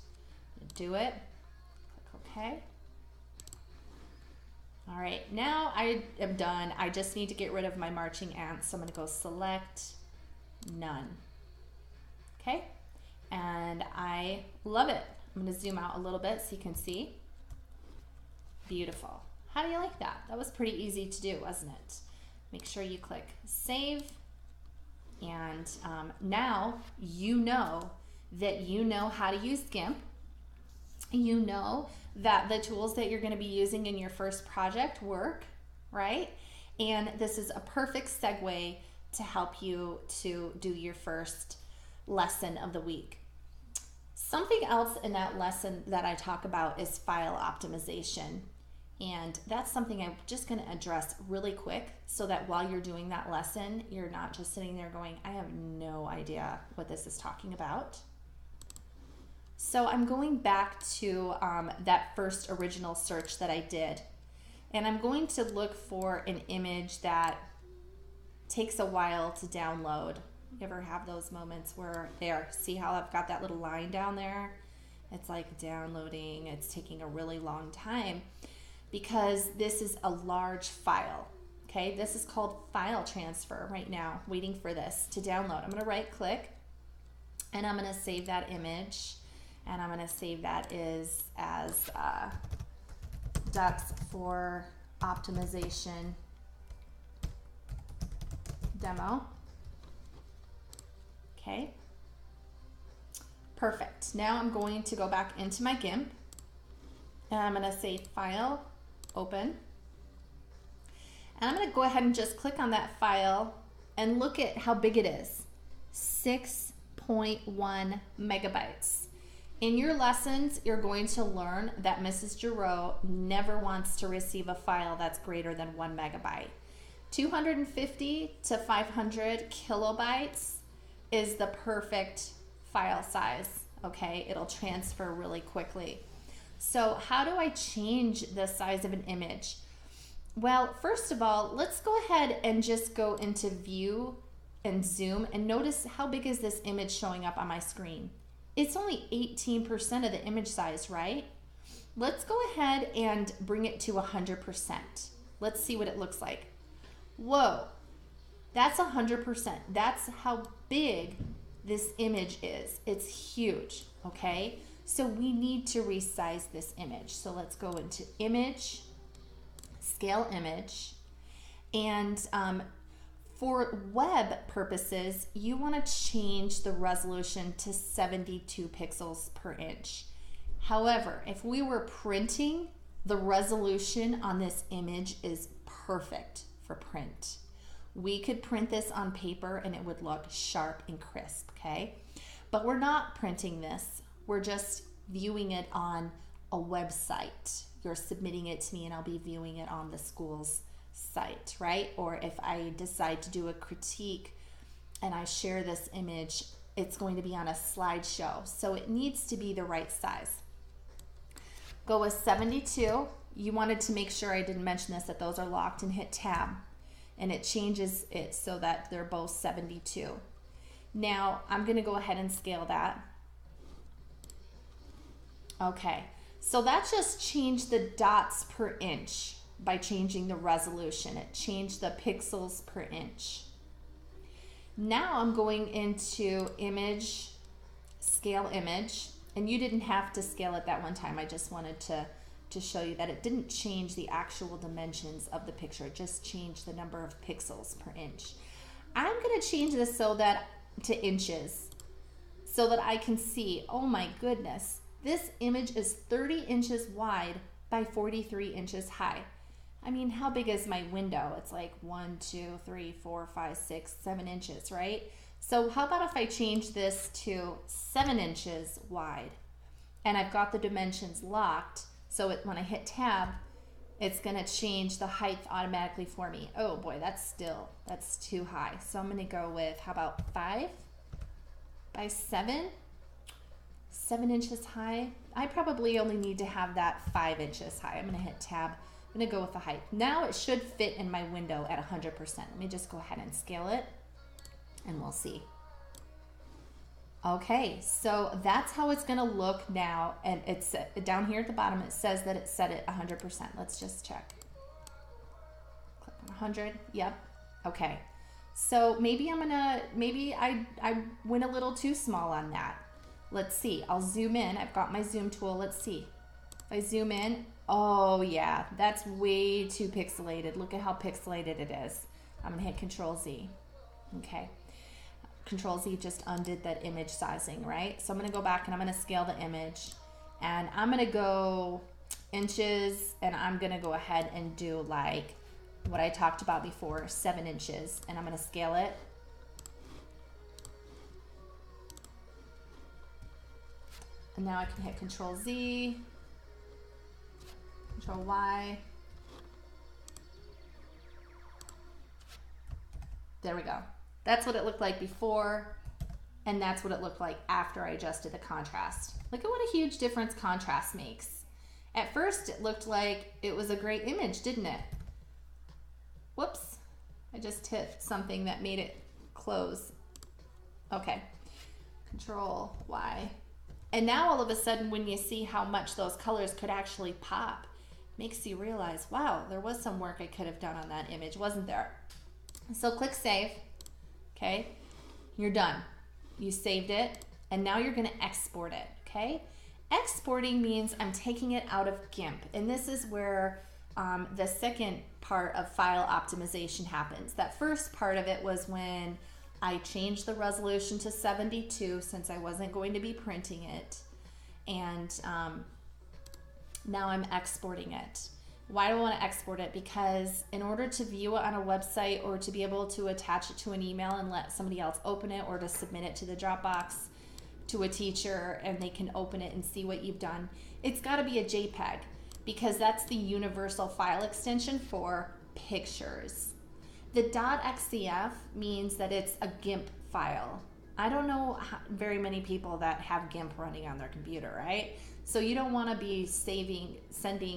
do it, click OK. All right, now I am done. I just need to get rid of my marching ants. So I'm gonna go select, none. Okay, and I love it. I'm gonna zoom out a little bit so you can see. Beautiful. How do you like that? That was pretty easy to do, wasn't it? Make sure you click save. And now you know that you know how to use GIMP. You know that the tools that you're going to be using in your first project work, right? And this is a perfect segue to help you to do your first lesson of the week. Something else in that lesson that I talk about is file optimization. And that's something I'm just going to address really quick so that while you're doing that lesson, you're not just sitting there going, I have no idea what this is talking about. So I'm going back to that first original search that I did, and I'm going to look for an image that takes a while to download. You ever have those moments where see how I've got that little line down there? It's like downloading, it's taking a really long time because this is a large file, okay? This is called file transfer right now, waiting for this to download. I'm gonna right click and I'm gonna save that image. And I'm gonna save that as ducks for optimization demo. Okay, perfect. Now I'm going to go back into my GIMP and I'm gonna say File, Open. And I'm gonna go ahead and just click on that file and look at how big it is, 6.1 megabytes. In your lessons, you're going to learn that Mrs. Girot never wants to receive a file that's greater than 1 megabyte. 250 to 500 kilobytes is the perfect file size, okay? It'll transfer really quickly. So how do I change the size of an image? Well, first of all, let's go ahead and just go into View and Zoom and notice how big is this image showing up on my screen. It's only 18% of the image size, right? Let's go ahead and bring it to 100%. Let's see what it looks like. Whoa, that's 100%. That's how big this image is. It's huge, okay? So we need to resize this image. So let's go into image, scale image, and for web purposes, you want to change the resolution to 72 pixels per inch. However, if we were printing, the resolution on this image is perfect for print. We could print this on paper and it would look sharp and crisp, okay? But we're not printing this. We're just viewing it on a website. You're submitting it to me and I'll be viewing it on the school's site, right? Or if I decide to do a critique and I share this image, it's going to be on a slideshow. So it needs to be the right size. Go with 72. You wanted to make sure I didn't mention this, that those are locked, and hit tab. And it changes it so that they're both 72. Now I'm going to go ahead and scale that. Okay, so that just changed the dots per inch by changing the resolution. It changed the pixels per inch. Now I'm going into image, scale image, and you didn't have to scale it that one time. I just wanted to show you that it didn't change the actual dimensions of the picture. It just changed the number of pixels per inch. I'm going to change this so that to inches so that I can see, oh my goodness, this image is 30 inches wide by 43 inches high. I mean, how big is my window? It's like 1, 2, 3, 4, 5, 6, 7 inches, right? So how about if I change this to 7 inches wide and I've got the dimensions locked, so when I hit tab, it's gonna change the height automatically for me. Oh boy, that's too high. So I'm gonna go with, how about 5 by 7? 7 inches high. I probably only need to have that 5 inches high. I'm gonna hit tab. I'm gonna go with the height. Now it should fit in my window at 100%. Let me just go ahead and scale it and we'll see. Okay, so that's how it's gonna look now. And it's down here at the bottom, it says that it's set at 100%. Let's just check. Click on 100, yep, okay. So maybe I went a little too small on that. Let's see, I'll zoom in. I've got my zoom tool, let's see. If I zoom in, oh yeah, that's way too pixelated. Look at how pixelated it is. I'm gonna hit Control Z, okay. Control Z just undid that image sizing, right? So I'm gonna go back and I'm gonna scale the image and I'm gonna go inches and I'm gonna go ahead and do like what I talked about before, 7 inches, and I'm gonna scale it. And now I can hit Control Z, Control Y. There we go. That's what it looked like before, and that's what it looked like after I adjusted the contrast. Look at what a huge difference contrast makes. At first, it looked like it was a great image, didn't it? Whoops, I just hit something that made it close. Okay, Control Y. And now all of a sudden, when you see how much those colors could actually pop, makes you realize, wow, there was some work I could have done on that image, wasn't there? So click Save. Okay, you're done. You saved it, and now you're gonna export it, okay? Exporting means I'm taking it out of GIMP, and this is where the second part of file optimization happens. That first part of it was when I changed the resolution to 72 since I wasn't going to be printing it, and now I'm exporting it. Why do I want to export it? Because in order to view it on a website or to be able to attach it to an email and let somebody else open it, or to submit it to the Dropbox to a teacher and they can open it and see what you've done, it's got to be a JPEG, because that's the universal file extension for pictures. The .xcf means that it's a GIMP file. I don't know very many people that have GIMP running on their computer, right? So you don't want to be sending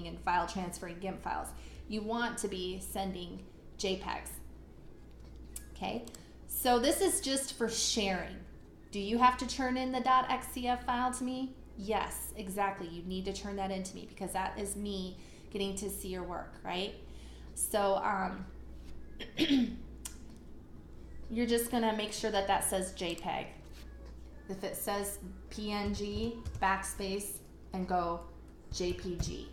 and file transferring GIMP files. You want to be sending JPEGs, okay? So this is just for sharing. Do you have to turn in the .xcf file to me? Yes, exactly. You need to turn that into me because that is me getting to see your work, right? So you're just gonna make sure that that says JPEG. If it says PNG, backspace, and go JPG.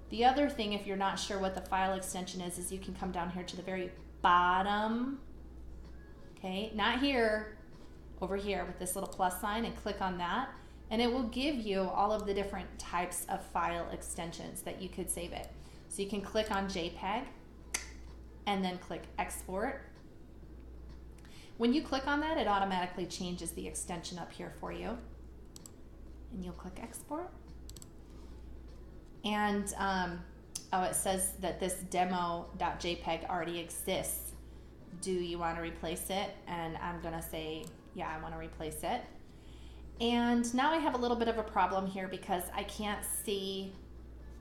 The other thing, if you're not sure what the file extension is you can come down here to the very bottom, okay, not here, over here with this little plus sign, and click on that, and it will give you all of the different types of file extensions that you could save it. So you can click on JPEG and then click export. When you click on that, it automatically changes the extension up here for you. And you'll click export. And oh, it says that this demo.jpg already exists. Do you want to replace it? And I'm gonna say, yeah, I want to replace it. And now I have a little bit of a problem here because I can't see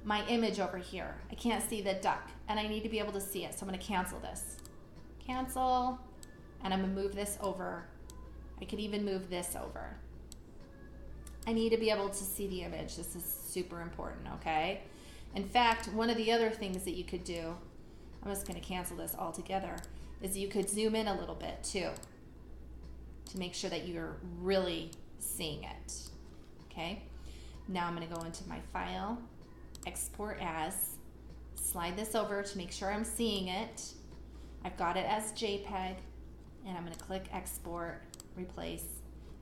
my image over here. I can't see the duck, and I need to be able to see it. So I'm gonna cancel this. Cancel, and I'm gonna move this over. I could even move this over. I need to be able to see the image. This is super important, okay? In fact, one of the other things that you could do, I'm just gonna cancel this altogether, is you could zoom in a little bit too, to make sure that you're really seeing it, okay? Now I'm gonna go into my file, export as, slide this over to make sure I'm seeing it. I've got it as JPEG, and I'm gonna click export, replace,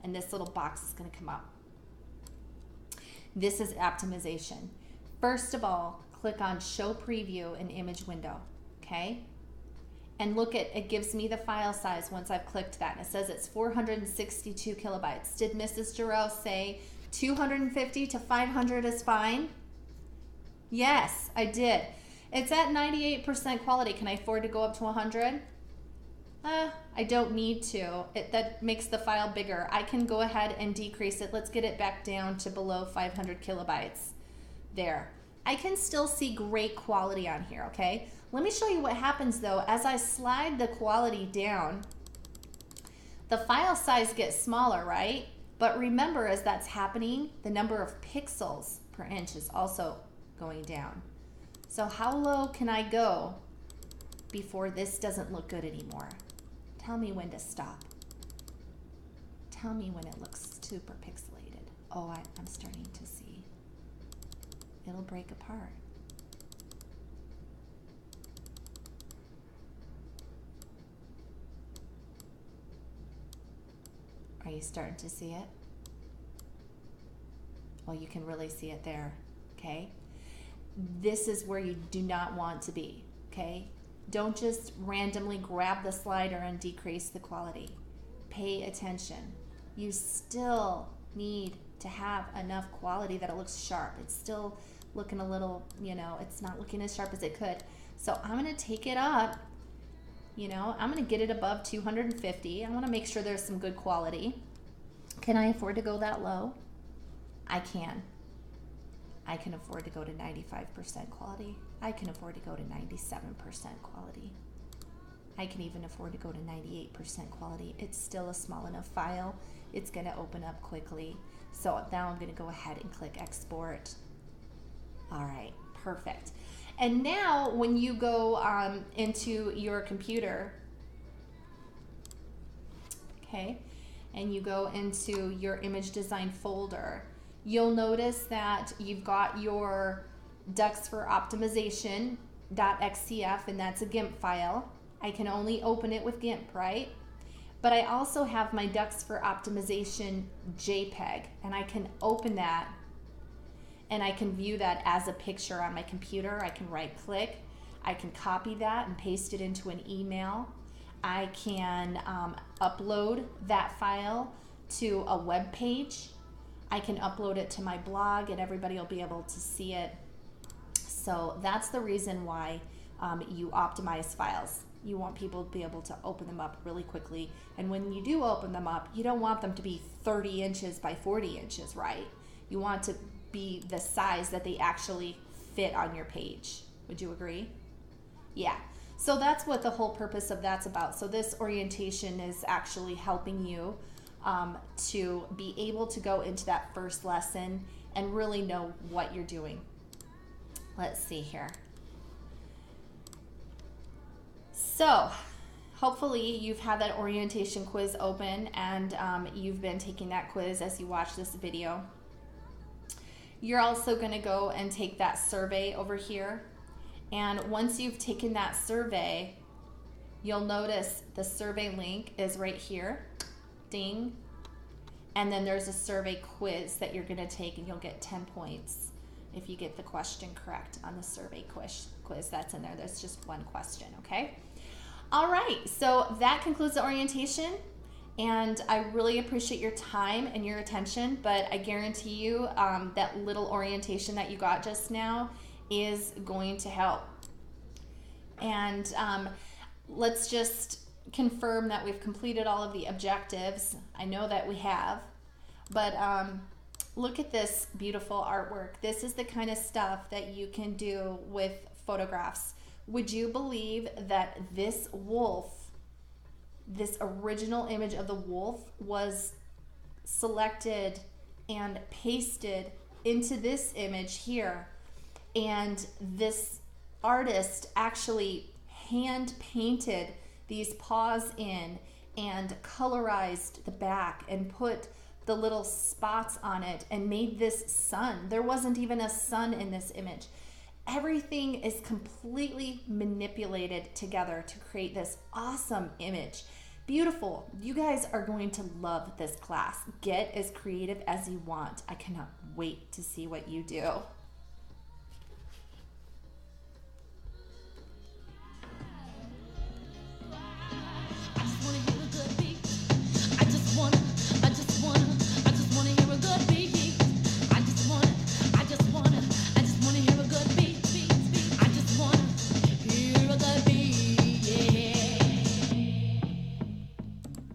and this little box is gonna come up. This is optimization. First of all, click on show preview in image window, okay? And look at, it gives me the file size once I've clicked that. And it says it's 462 kilobytes. Did Mrs. Girot say 250 to 500 is fine? Yes, I did. It's at 98% quality. Can I afford to go up to 100? I don't need to. That makes the file bigger. I can go ahead and decrease it. Let's get it back down to below 500 kilobytes. There. I can still see great quality on here, okay? Let me show you what happens though. As I slide the quality down, the file size gets smaller, right? But remember, as that's happening, the number of pixels per inch is also going down. So how low can I go before this doesn't look good anymore? Tell me when to stop. Tell me when it looks super pixelated. Oh, I'm starting to see. It'll break apart. Are you starting to see it? Well, you can really see it there, okay? This is where you do not want to be, okay? Don't just randomly grab the slider and decrease the quality. Pay attention. You still need to have enough quality that it looks sharp. It's still looking a little, you know, it's not looking as sharp as it could. So I'm gonna take it up, you know, I'm gonna get it above 250. I wanna make sure there's some good quality. Can I afford to go that low? I can. I can afford to go to 95% quality. I can afford to go to 97% quality. I can even afford to go to 98% quality. It's still a small enough file. It's gonna open up quickly. So now I'm gonna go ahead and click export. All right, perfect. And now when you go into your computer, okay, and you go into your image design folder, you'll notice that you've got your ducts for optimization.xcf, and that's a GIMP file. I can only open it with GIMP, right? But I also have my ducts for optimization JPEG, and I can open that and I can view that as a picture on my computer. I can right click, I can copy that and paste it into an email. I can upload that file to a web page. I can upload it to my blog and everybody will be able to see it. So that's the reason why you optimize files. You want people to be able to open them up really quickly. And when you do open them up, you don't want them to be 30 inches by 40 inches, right? You want to be the size that they actually fit on your page. Would you agree? Yeah. So that's what the whole purpose of that's about. So this orientation is actually helping you to be able to go into that first lesson and really know what you're doing. Let's see here. So hopefully you've had that orientation quiz open and you've been taking that quiz as you watch this video. You're also going to go and take that survey over here. And once you've taken that survey, you'll notice the survey link is right here. Ding. And then there's a survey quiz that you're going to take, and you'll get 10 points if you get the question correct on the survey quiz that's in there. There's just one question, okay? All right, so that concludes the orientation, and I really appreciate your time and your attention, but I guarantee you that little orientation that you got just now is going to help. And let's just confirm that we've completed all of the objectives. I know that we have, but look at this beautiful artwork. This is the kind of stuff that you can do with photographs. Would you believe that this wolf, this original image of the wolf, was selected and pasted into this image here? And this artist actually hand painted these paws in and colorized the back and put the little spots on it and made this sun. There wasn't even a sun in this image. Everything is completely manipulated together to create this awesome image. Beautiful. You guys are going to love this class. Get as creative as you want. I cannot wait to see what you do.